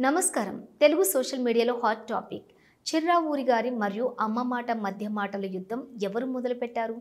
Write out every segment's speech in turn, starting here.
నమస్కారం. తెలుగు సోషల్ మీడియాలో hot topic Chirravuri గారి మరియు అమ్మ మాట మధ్య మాటల యుద్ధం ఎవరు మొదలుపెట్టారు?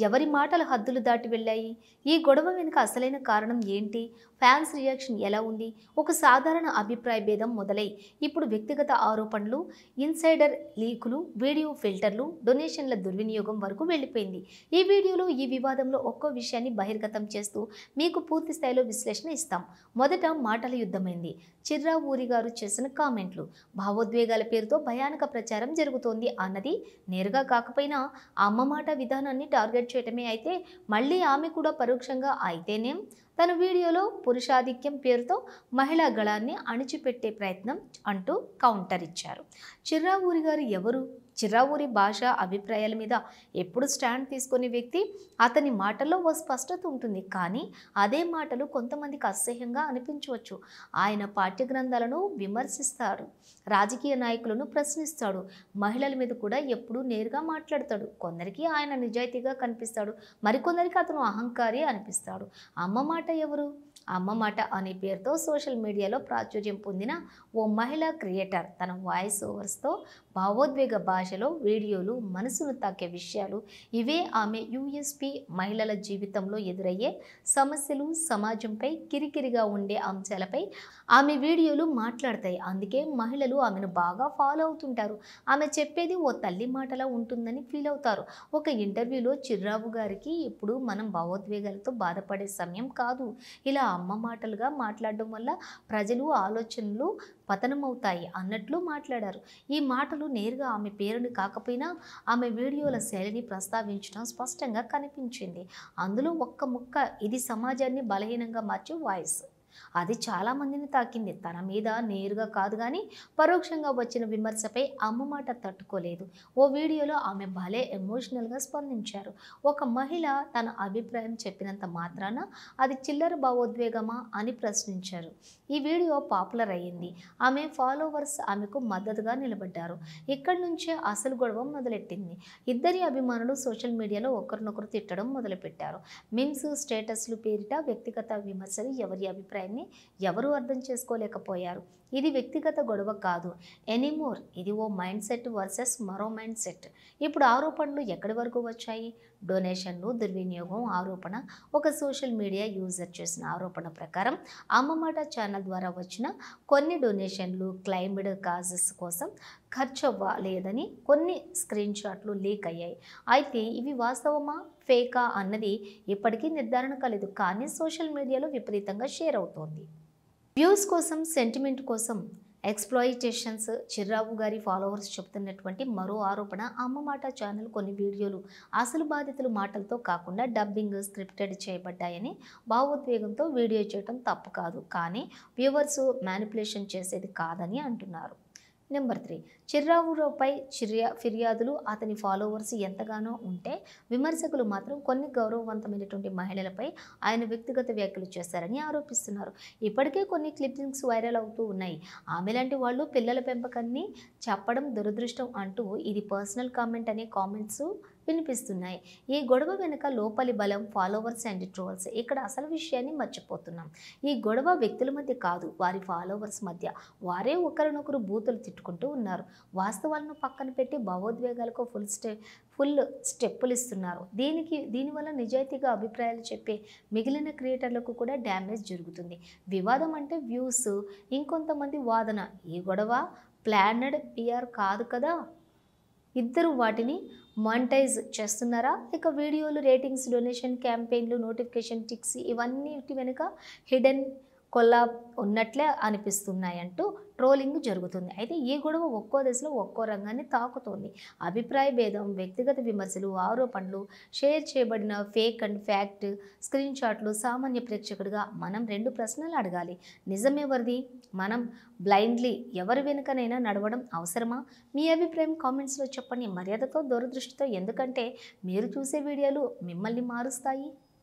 ఎవరి మాటలు హద్దులు దాటి వెళ్ళాయి? ఈ గొడవ వెనుక అసలైన కారణం ఏంటి? ఫ్యాన్స్ రియాక్షన్ ఎలా ఉంది? ఒక సాధారణ అభిప్రాయ భేదం మొదలై ఇప్పుడు వ్యక్తిగత ఆరోపణలు, ఇన్సైడర్ లీకులు, వీడియో ఫిల్టర్లు, డొనేషన్ల దుర్వినియోగం వరకు వెళ్ళిపోయింది. ఈ వీడియోలో ఈ వివాదంలో ఒక్కో విషయాన్ని బహిర్గతం చేస్తూ మీకు పూర్తి స్థాయిలో విశ్లేషణ ఇస్తాం. మొదట మాటల యుద్ధమైంది. చిర్రావూరి గారు చేసిన కామెంట్లు. భావోద్వేగాల పేరుతో భయానక ప్రచారం జరుగుతోంది అన్నది నేరుగా కాకపోయినా అమ్మ మాట విధానాన్ని టార్గెట్ చేయటమే అయితే, మళ్ళీ ఆమె కూడా పరోక్షంగా అయితేనేం తన వీడియోలో పురుషాధిక్యం పేరుతో మహిళా గళాన్ని అణిచిపెట్టే ప్రయత్నం అంటూ కౌంటర్ ఇచ్చారు. చిర్రావూరి గారు ఎవరు? చిర్రావూరి భాష అభిప్రాయాల మీద ఎప్పుడు స్టాండ్ తీసుకునే వ్యక్తి. అతని మాటల్లో ఓ స్పష్టత ఉంటుంది, కానీ అదే మాటలు కొంతమందికి అసహ్యంగా అనిపించవచ్చు. ఆయన పాఠ్య గ్రంథాలను విమర్శిస్తాడు, రాజకీయ నాయకులను ప్రశ్నిస్తాడు, మహిళల మీద కూడా ఎప్పుడూ నేరుగా మాట్లాడతాడు. కొందరికి ఆయన నిజాయితీగా కనిపిస్తాడు, మరికొందరికి అతను అహంకారి అనిపిస్తాడు. అమ్మ మాట ఎవరు? అమ్మ మాట అనే పేరుతో సోషల్ మీడియాలో ప్రాచుర్యం పొందిన ఓ మహిళా క్రియేటర్ తన వాయిస్ ఓవర్స్తో భావోద్వేగ భాషలో వీడియోలు, మనసును తాకే విషయాలు, ఇవే ఆమె యూఎస్పీ. మహిళల జీవితంలో ఎదురయ్యే సమస్యలు, సమాజంపై కిరికిరిగా ఉండే అంశాలపై ఆమె వీడియోలు మాట్లాడతాయి. అందుకే మహిళలు ఆమెను బాగా ఫాలో అవుతుంటారు. ఆమె చెప్పేది ఓ తల్లి మాటలా ఉంటుందని ఫీల్ అవుతారు. ఒక ఇంటర్వ్యూలో చిర్రావు గారికి ఇప్పుడు మనం భావోద్వేగాలతో బాధపడే సమయం కాదు, ఇలా అమ్మ మాటలుగా మాట్లాడడం వల్ల ప్రజలు ఆలోచనలు పతనమవుతాయి అన్నట్లు మాట్లాడారు. ఈ మాటలు నేరుగా ఆమె పేరుని కాకపోయినా ఆమె వీడియోల శైలిని ప్రస్తావించడం స్పష్టంగా కనిపించింది. అందులో ఒక్క ముక్క, ఇది సమాజాన్ని బలహీనంగా మార్చే వాయిస్. అది చాలామందిని తాకింది. తన మీద నేరుగా కాదు కానీ పరోక్షంగా వచ్చిన విమర్శపై అమ్మ మాట తట్టుకోలేదు. ఓ వీడియోలో ఆమె భలే ఎమోషనల్గా స్పందించారు. ఒక మహిళ తన అభిప్రాయం చెప్పినంత మాత్రాన అది చిల్లర భావోద్వేగమా అని ప్రశ్నించారు. ఈ వీడియో పాపులర్ అయ్యింది. ఆమె ఫాలోవర్స్ ఆమెకు మద్దతుగా నిలబడ్డారు. ఇక్కడి నుంచే అసలు గొడవ మొదలెట్టింది. ఇద్దరి అభిమానులు సోషల్ మీడియాలో ఒకరినొకరు తిట్టడం మొదలుపెట్టారు. మీమ్స్, స్టేటస్లు పేరిట వ్యక్తిగత విమర్శలు. ఎవరి అభిప్రాయాన్ని ఎవరూ అర్థం చేసుకోలేకపోయారు. ఇది వ్యక్తిగత గొడవ కాదు ఎనీమోర్, ఇది ఓ మైండ్ సెట్ వర్సెస్ మరో మైండ్ సెట్. ఇప్పుడు ఆరోపణలు ఎక్కడి వరకు వచ్చాయి? డొనేషన్లు దుర్వినియోగం ఆరోపణ. ఒక సోషల్ మీడియా యూజర్ చేసిన ఆరోపణ ప్రకారం అమ్మ మాట ఛానల్ ద్వారా వచ్చిన కొన్ని డొనేషన్లు క్లైమ్డ్ కాజెస్ కోసం ఖర్చు అవ్వలేదని కొన్ని స్క్రీన్ షాట్లు లీక్ అయ్యాయి. అయితే ఇవి వాస్తవమా, ఫేకా అన్నది ఇప్పటికీ నిర్ధారణ కాలేదు, కానీ సోషల్ మీడియాలో విపరీతంగా షేర్ అవుతోంది. వ్యూస్ కోసం, సెంటిమెంట్ కోసం ఎక్స్‌ప్లాయిటేషన్స్. చిర్రావు గారి ఫాలోవర్స్ చెబుతున్నటువంటి మరో ఆరోపణ, అమ్మ మాట ఛానల్ కొన్ని వీడియోలు అసలు బాధితుల మాటలతో కాకుండా డబ్బింగ్, స్క్రిప్టెడ్ చేయబడ్డాయని, భావోద్వేగంతో వీడియో చేయడం తప్పు కాదు, కానీ వ్యూవర్స్ మ్యానిపులేషన్ చేసేది కాదని అంటున్నారు. నెంబర్ 3, చిర్రావుపై ఫిర్యాదులు. అతని ఫాలోవర్స్ ఎంతగానో ఉంటే విమర్శకులు మాత్రం కొన్ని గౌరవవంతమైనటువంటి మహిళలపై ఆయన వ్యక్తిగత వ్యాఖ్యలు చేశారని ఆరోపిస్తున్నారు. ఇప్పటికే కొన్ని క్లిప్పింగ్స్ వైరల్ అవుతూ ఉన్నాయి. ఆమె లాంటి వాళ్ళు పిల్లల పెంపకాన్ని చెప్పడం దురదృష్టం అంటూ ఇది పర్సనల్ కామెంట్ అనే కామెంట్స్ వినిపిస్తున్నాయి. ఈ గొడవ వెనుక లోపలి బలం, ఫాలోవర్స్ అండ్ ట్రోల్స్. ఇక్కడ అసలు విషయాన్ని మర్చిపోతున్నాం. ఈ గొడవ వ్యక్తుల మధ్య కాదు, వారి ఫాలోవర్స్ మధ్య. వారే ఒకరినొకరు బూతులు తిట్టుకుంటూ ఉన్నారు. వాస్తవాలను పక్కన పెట్టి భావోద్వేగాలకు ఫుల్ స్టెప్పులు ఇస్తున్నారు. దీనివల్ల నిజాయితీగా అభిప్రాయాలు చెప్పే మిగిలిన క్రియేటర్లకు కూడా డ్యామేజ్ జరుగుతుంది. వివాదం అంటే వ్యూస్, ఇంకొంతమంది వాదన. ఈ గొడవ ప్లానెడ్ పిఆర్ కాదు కదా. ఇద్దరు వాటిని మానిటైజ్ చేస్తున్నారా, లేక వీడియోలు, రేటింగ్స్, డొనేషన్ క్యాంపెయిన్లు, నోటిఫికేషన్ టిక్స్, ఇవన్నిటి వెనుక హిడెన్ కొలాబ్ ఉన్నట్లే అనిపిస్తున్నాయంటూ ట్రోలింగ్ జరుగుతుంది. అయితే ఈ గొడవ ఒక్కో దశలో ఒక్కో రంగాన్ని తాకుతోంది. అభిప్రాయ భేదం, వ్యక్తిగత విమర్శలు, ఆరోపణలు, షేర్ చేయబడిన ఫేక్ అండ్ ఫ్యాక్ట్ స్క్రీన్ షాట్లు. సామాన్య ప్రేక్షకుడిగా మనం 2 ప్రశ్నలు అడగాలి. నిజమెవరిది? మనం బ్లైండ్లీ ఎవరి వెనుకనైనా నడవడం అవసరమా? మీ అభిప్రాయం కామెంట్స్లో చెప్పండి. మర్యాదతో, దూరదృష్టితో, ఎందుకంటే మీరు చూసే వీడియోలు మిమ్మల్ని మారుస్తాయి.